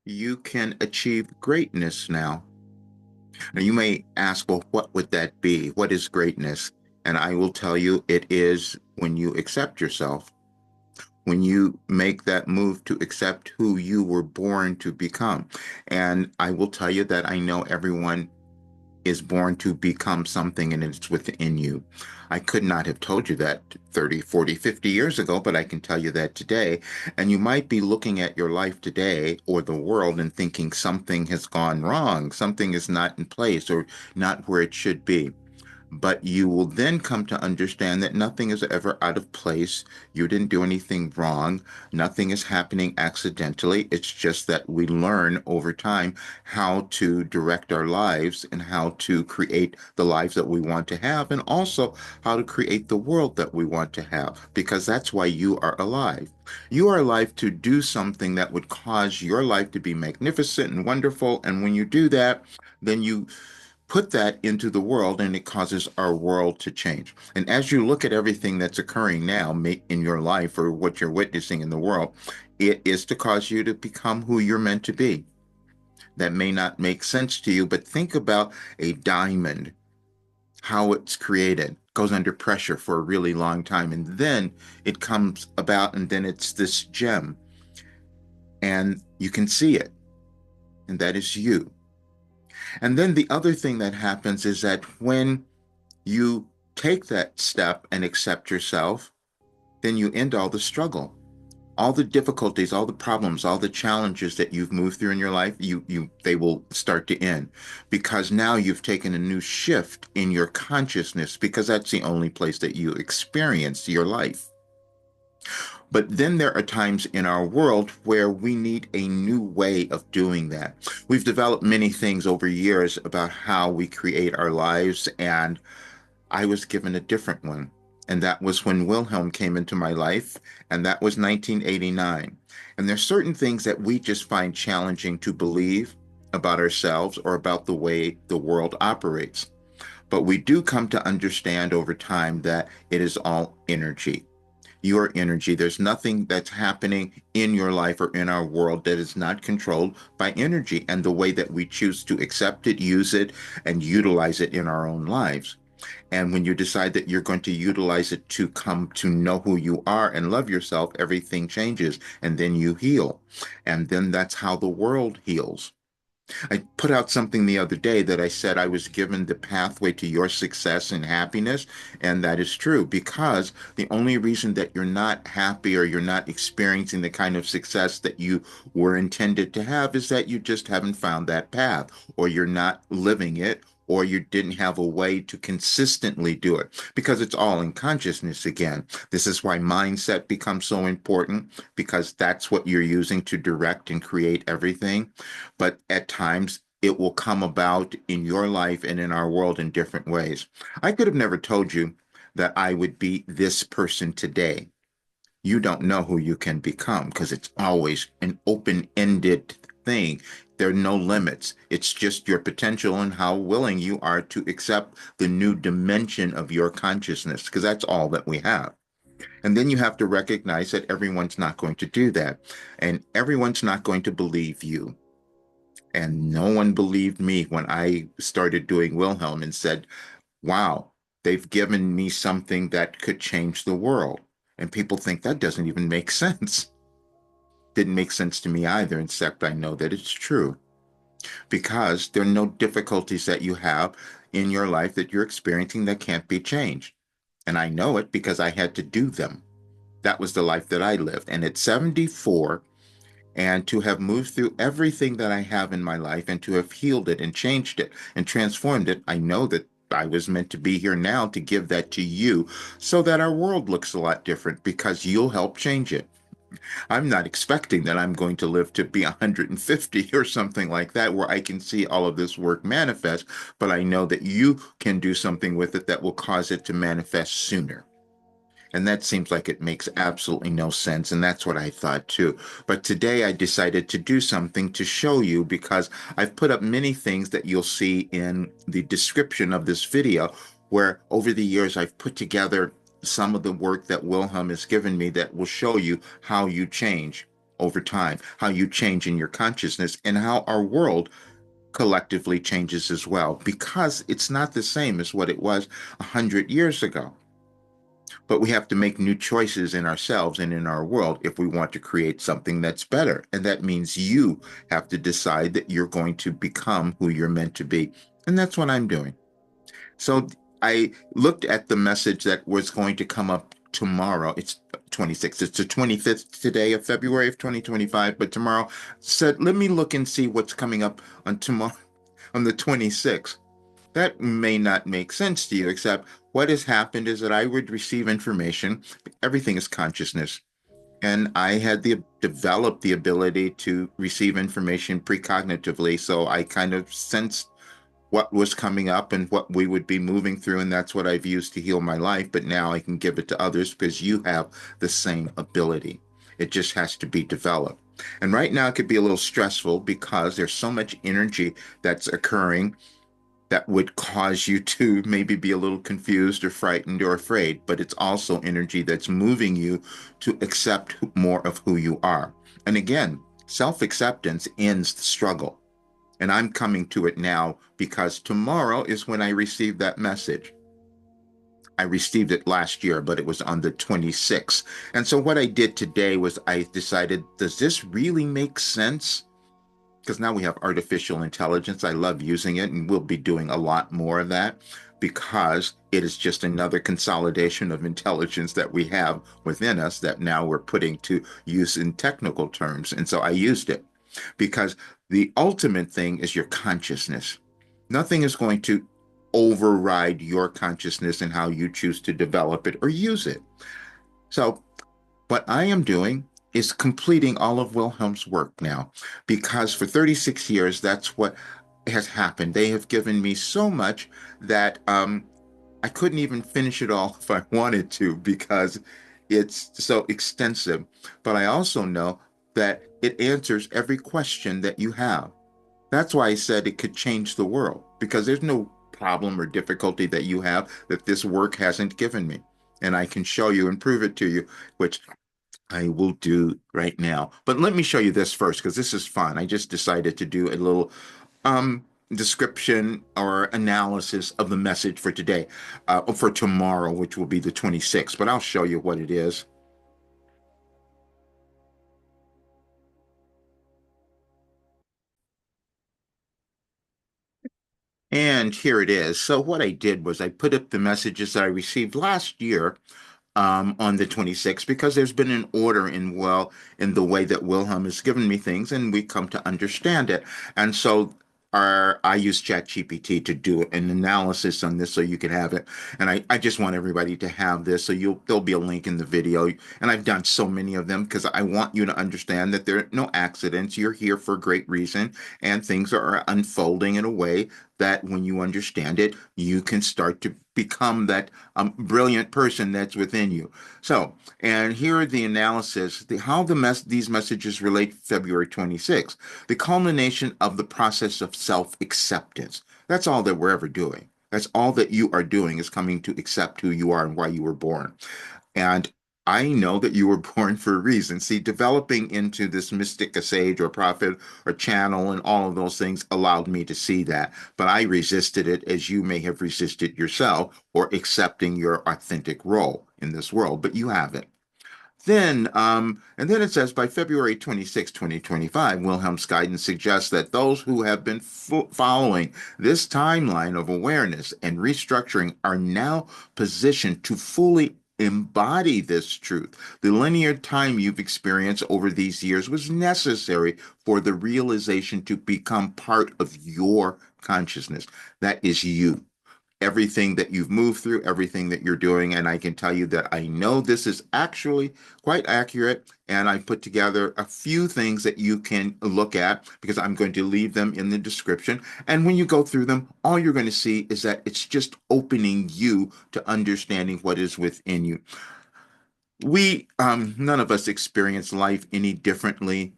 you can achieve greatness now. Now, you may ask, well, what would that be? What is greatness? And I will tell you, it is when you accept yourself, when you make that move to accept who you were born to become. And I will tell you that I know everyone is born to become something and it's within you. I could not have told you that 30, 40, 50 years ago, but I can tell you that today. And you might be looking at your life today or the world and thinking something has gone wrong, something is not in place or not where it should be. But you will then come to understand that nothing is ever out of place. You didn't do anything wrong. Nothing is happening accidentally. It's just that we learn over time how to direct our lives and how to create the lives that we want to have, and also how to create the world that we want to have, because that's why you are alive. You are alive to do something that would cause your life to be magnificent and wonderful. And when you do that, then you put that into the world and it causes our world to change. And as you look at everything that's occurring now in your life or what you're witnessing in the world, it is to cause you to become who you're meant to be. That may not make sense to you, but think about a diamond, how it's created, goes under pressure for a really long time, and then it comes about, and then it's this gem, and you can see it, and that is you. And then the other thing that happens is that when you take that step and accept yourself, then you end all the struggle, all the difficulties, all the problems, all the challenges that you've moved through in your life, they will start to end because now you've taken a new shift in your consciousness because that's the only place that you experience your life. But then there are times in our world where we need a new way of doing that. We've developed many things over years about how we create our lives, and I was given a different one. And that was when Wilhelm came into my life, and that was 1989. And there's certain things that we just find challenging to believe about ourselves or about the way the world operates. But we do come to understand over time that it is all energy. Your energy. There's nothing that's happening in your life or in our world that is not controlled by energy and the way that we choose to accept it, use it, and utilize it in our own lives. And when you decide that you're going to utilize it to come to know who you are and love yourself, everything changes. And then you heal. And then that's how the world heals. I put out something the other day that I said I was given the pathway to your success and happiness. And that is true because the only reason that you're not happy or you're not experiencing the kind of success that you were intended to have is that you just haven't found that path or you're not living it or you didn't have a way to consistently do it because it's all in consciousness again. This is why mindset becomes so important because that's what you're using to direct and create everything. But at times, it will come about in your life and in our world in different ways. I could have never told you that I would be this person today. You don't know who you can become because it's always an open-ended thing. There are no limits. It's just your potential and how willing you are to accept the new dimension of your consciousness, because that's all that we have. And then you have to recognize that everyone's not going to do that. And everyone's not going to believe you. And no one believed me when I started doing Wilhelm and said, wow, they've given me something that could change the world. And people think that doesn't even make sense. Didn't make sense to me either, except I know that it's true because there are no difficulties that you have in your life that you're experiencing that can't be changed. And I know it because I had to do them. That was the life that I lived. And at 74, and to have moved through everything that I have in my life and to have healed it and changed it and transformed it, I know that I was meant to be here now to give that to you so that our world looks a lot different because you'll help change it. I'm not expecting that I'm going to live to be 150 or something like that where I can see all of this work manifest, but I know that you can do something with it that will cause it to manifest sooner. And that seems like it makes absolutely no sense. And that's what I thought too. But today I decided to do something to show you because I've put up many things that you'll see in the description of this video, where over the years I've put together some of the work that Wilhelm has given me that will show you how you change. over time, how you change in your consciousness, and how our world collectively changes as well, because it's not the same as what it was 100 years ago. But we have to make new choices in ourselves and in our world if we want to create something that's better. And that means you have to decide that you're going to become who you're meant to be. And that's what I'm doing. So I looked at the message that was going to come up tomorrow. It's 26th. It's the 25th today of February of 2025. But tomorrow said, let me look and see what's coming up on tomorrow, on the 26th. That may not make sense to you, except what has happened is that I would receive information. Everything is consciousness. And I had developed the ability to receive information precognitively. So I kind of sensed what was coming up and what we would be moving through. And that's what I've used to heal my life. But now I can give it to others because you have the same ability. It just has to be developed. And right now it could be a little stressful because there's so much energy that's occurring that would cause you to maybe be a little confused or frightened or afraid, but it's also energy that's moving you to accept more of who you are. And again, self-acceptance ends the struggle. And I'm coming to it now because tomorrow is when I received that message. I received it last year, but it was on the 26th. And so what I did today was I decided, does this really make sense? Because now we have artificial intelligence. I love using it, and we'll be doing a lot more of that because it is just another consolidation of intelligence that we have within us that now we're putting to use in technical terms. And so I used it because the ultimate thing is your consciousness. Nothing is going to override your consciousness and how you choose to develop it or use it. So what I am doing is completing all of Wilhelm's work now, because for 36 years, that's what has happened. They have given me so much that I couldn't even finish it all if I wanted to, because it's so extensive. But I also know that it answers every question that you have. That's why I said it could change the world, because there's no problem or difficulty that you have that this work hasn't given me. And I can show you and prove it to you, which I will do right now. But let me show you this first because this is fun. I just decided to do a little description or analysis of the message for today, for tomorrow, which will be the 26th. But I'll show you what it is. And here it is. So what I did was I put up the messages that I received last year on the 26th, because there's been an order in the way that Wilhelm has given me things, and we come to understand it. And so I use ChatGPT to do an analysis on this so you can have it. And I just want everybody to have this. So there'll be a link in the video. And I've done so many of them because I want you to understand that there are no accidents. You're here for a great reason, and things are unfolding in a way that when you understand it, you can start to become that brilliant person that's within you. So, and here are the analysis, how these messages relate February 26th, the culmination of the process of self-acceptance. That's all that we're ever doing. That's all that you are doing, is coming to accept who you are and why you were born. And I know that you were born for a reason. See, developing into this mystic, a sage or prophet or channel and all of those things allowed me to see that. But I resisted it, as you may have resisted yourself, or accepting your authentic role in this world, but you haven't. And then it says by February 26, 2025, Wilhelm's guidance suggests that those who have been following this timeline of awareness and restructuring are now positioned to fully embody this truth. The linear time you've experienced over these years was necessary for the realization to become part of your consciousness. That is you, everything that you've moved through, everything that you're doing. And I can tell you that I know this is actually quite accurate. And I put together a few things that you can look at, because I'm going to leave them in the description. And when you go through them, all you're going to see is that it's just opening you to understanding what is within you. None of us experience life any differently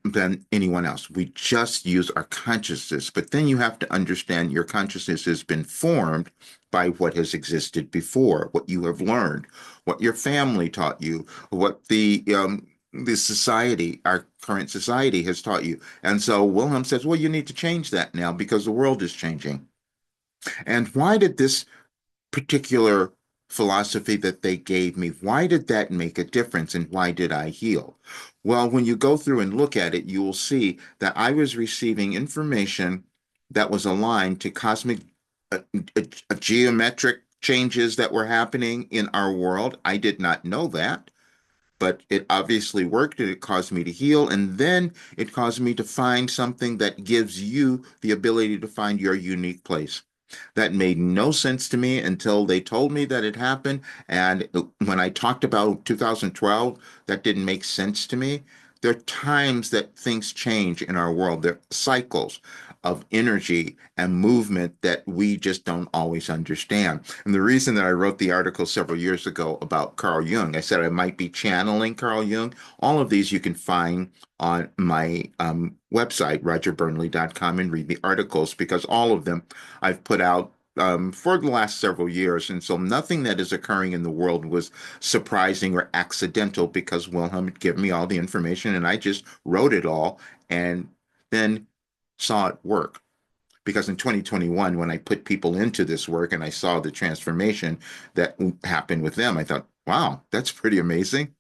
than anyone else. We just use our consciousness. But then you have to understand your consciousness has been formed by what has existed before, what you have learned, what your family taught you, what the the society, our current society has taught you. And so Wilhelm says, well, you need to change that now because the world is changing. And why did this particular philosophy that they gave me, why did that make a difference and why did I heal? Well, when you go through and look at it, you will see that I was receiving information that was aligned to cosmic uh, geometric changes that were happening in our world. I did not know that, but it obviously worked and it caused me to heal. And then it caused me to find something that gives you the ability to find your unique place. That made no sense to me until they told me that it happened. And when I talked about 2012, that didn't make sense to me. There are times that things change in our world. There are cycles of energy and movement that we just don't always understand. And the reason that I wrote the article several years ago about Carl Jung, I said I might be channeling Carl Jung. All of these you can find on my website, rogerburnley.com, and read the articles because all of them I've put out for the last several years. And so nothing that is occurring in the world was surprising or accidental because Wilhelm had given me all the information and I just wrote it all and then saw it work. Because in 2021, when I put people into this work and I saw the transformation that happened with them, I thought, wow, that's pretty amazing.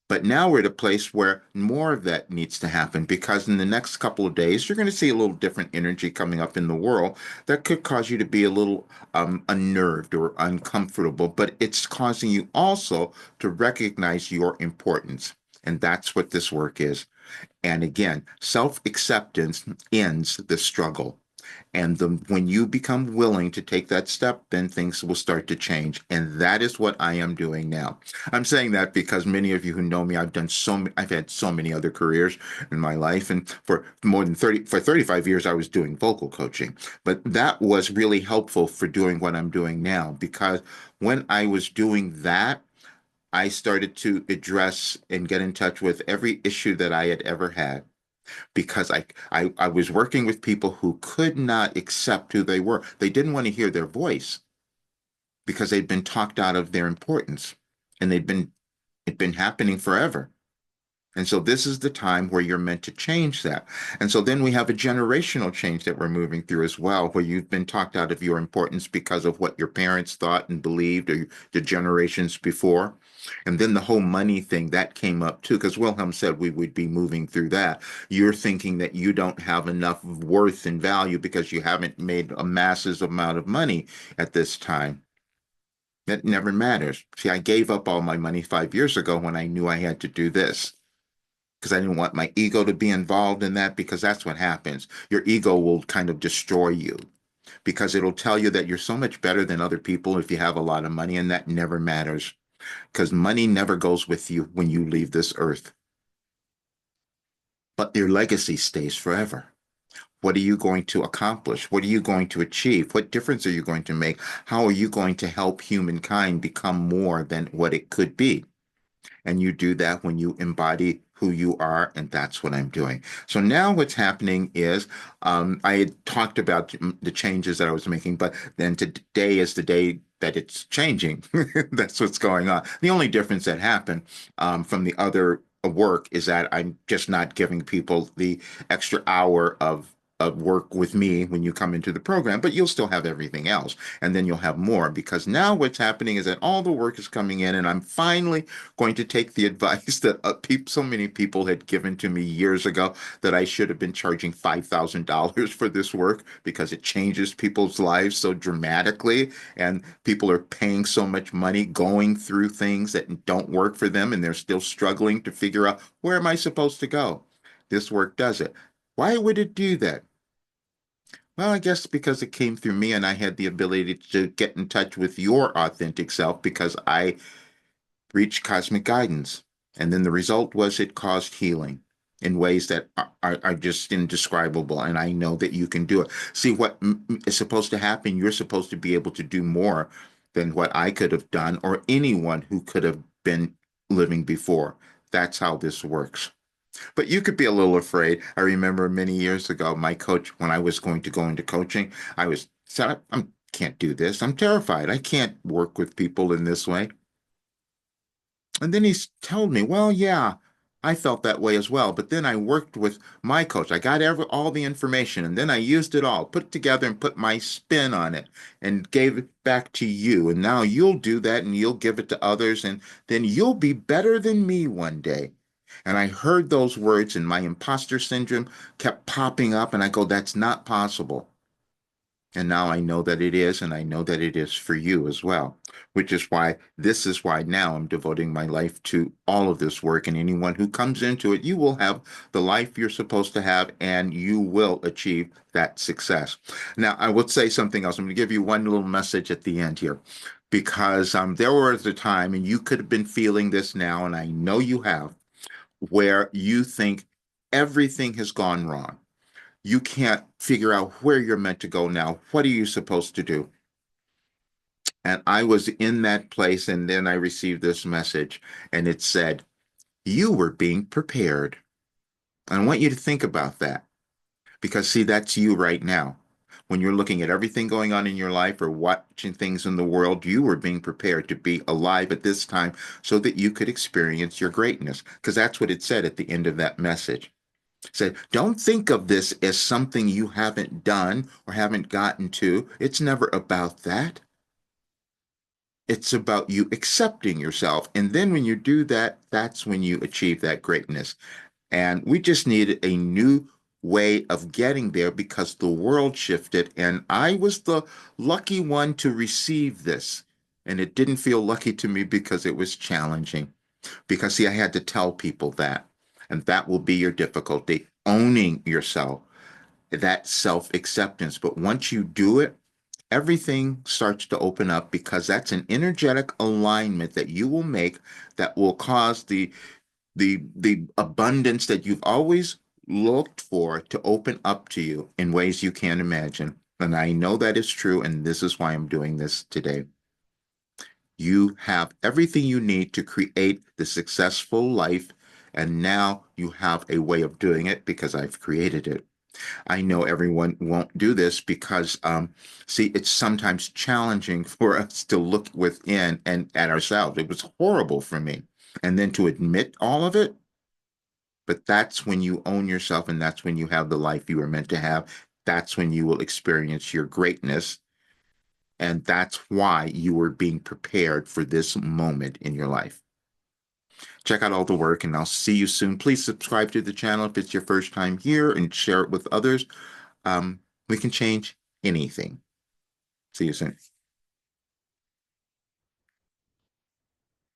But now we're at a place where more of that needs to happen because in the next couple of days, you're going to see a little different energy coming up in the world that could cause you to be a little unnerved or uncomfortable, but it's causing you also to recognize your importance. And that's what this work is. And again, self acceptance ends the struggle. And when you become willing to take that step, then things will start to change. And that is what I am doing now. I'm saying that because many of you who know me, I've had so many other careers in my life. And for more than 35 years, I was doing vocal coaching. But that was really helpful for doing what I'm doing now because when I was doing that, I started to address and get in touch with every issue that I had ever had because I was working with people who could not accept who they were. They didn't want to hear their voice because they'd been talked out of their importance and it'd been happening forever. And so this is the time where you're meant to change that. And so then we have a generational change that we're moving through as well, where you've been talked out of your importance because of what your parents thought and believed or the generations before. And then the whole money thing that came up too, because Wilhelm said we would be moving through that. You're thinking that you don't have enough worth and value because you haven't made a massive amount of money at this time. That never matters. See, I gave up all my money 5 years ago when I knew I had to do this because I didn't want my ego to be involved in that because that's what happens. Your ego will kind of destroy you because it'll tell you that you're so much better than other people if you have a lot of money, and that never matters because money never goes with you when you leave this earth. But your legacy stays forever. What are you going to accomplish? What are you going to achieve? What difference are you going to make? How are you going to help humankind become more than what it could be? And you do that when you embody who you are, and that's what I'm doing. So now what's happening is I had talked about the changes that I was making, but then today is the day that it's changing. That's what's going on. The only difference that happened from the other work is that I'm just not giving people the extra hour of work with me when you come into the program, but you'll still have everything else. And then you'll have more because now what's happening is that all the work is coming in, and I'm finally going to take the advice that so many people had given to me years ago that I should have been charging $5,000 for this work because it changes people's lives so dramatically. And people are paying so much money going through things that don't work for them, and they're still struggling to figure out where am I supposed to go? This work does it. Why would it do that? Well, I guess because it came through me and I had the ability to get in touch with your authentic self because I reached cosmic guidance. And then the result was it caused healing in ways that are just indescribable. And I know that you can do it. See, what is supposed to happen, you're supposed to be able to do more than what I could have done or anyone who could have been living before. That's how this works. But you could be a little afraid. I remember many years ago, my coach, when I was going to go into coaching, I was said, I can't do this. I'm terrified. I can't work with people in this way. And then he's told me, well, yeah. I felt that way as well. But then I worked with my coach. I got all the information and then I used it all, put it together and put my spin on it and gave it back to you. And now you'll do that and you'll give it to others and then you'll be better than me one day. And I heard those words and my imposter syndrome kept popping up and I go, that's not possible. And now I know that it is, and I know that it is for you as well, which is why this is why now I'm devoting my life to all of this work. And anyone who comes into it, you will have the life you're supposed to have, and you will achieve that success. Now, I would say something else. I'm going to give you one little message at the end here, because there was a time, and you could have been feeling this now, and I know you have, where you think everything has gone wrong. You can't figure out where you're meant to go now. What are you supposed to do? And I was in that place, and then I received this message, and it said, you were being prepared. And I want you to think about that because, see, that's you right now. When you're looking at everything going on in your life or watching things in the world, you were being prepared to be alive at this time so that you could experience your greatness. Because that's what it said at the end of that message. Said, don't think of this as something you haven't done or haven't gotten to. It's never about that. It's about you accepting yourself. And then when you do that, that's when you achieve that greatness. And we just needed a new way of getting there because the world shifted. And I was the lucky one to receive this. And it didn't feel lucky to me because it was challenging. Because, see, I had to tell people that. And that will be your difficulty, owning yourself, that self acceptance. But once you do it, everything starts to open up because that's an energetic alignment that you will make that will cause the abundance that you've always looked for to open up to you in ways you can't imagine. And I know that is true, and this is why I'm doing this today. You have everything you need to create the successful life, and now you have a way of doing it because I've created it. I know everyone won't do this because, see, it's sometimes challenging for us to look within and at ourselves. It was horrible for me. And then to admit all of it, but that's when you own yourself and that's when you have the life you were meant to have. That's when you will experience your greatness. And that's why you were being prepared for this moment in your life. Check out all the work and I'll see you soon. Please subscribe to the channel if it's your first time here and share it with others. We can change anything. See you soon.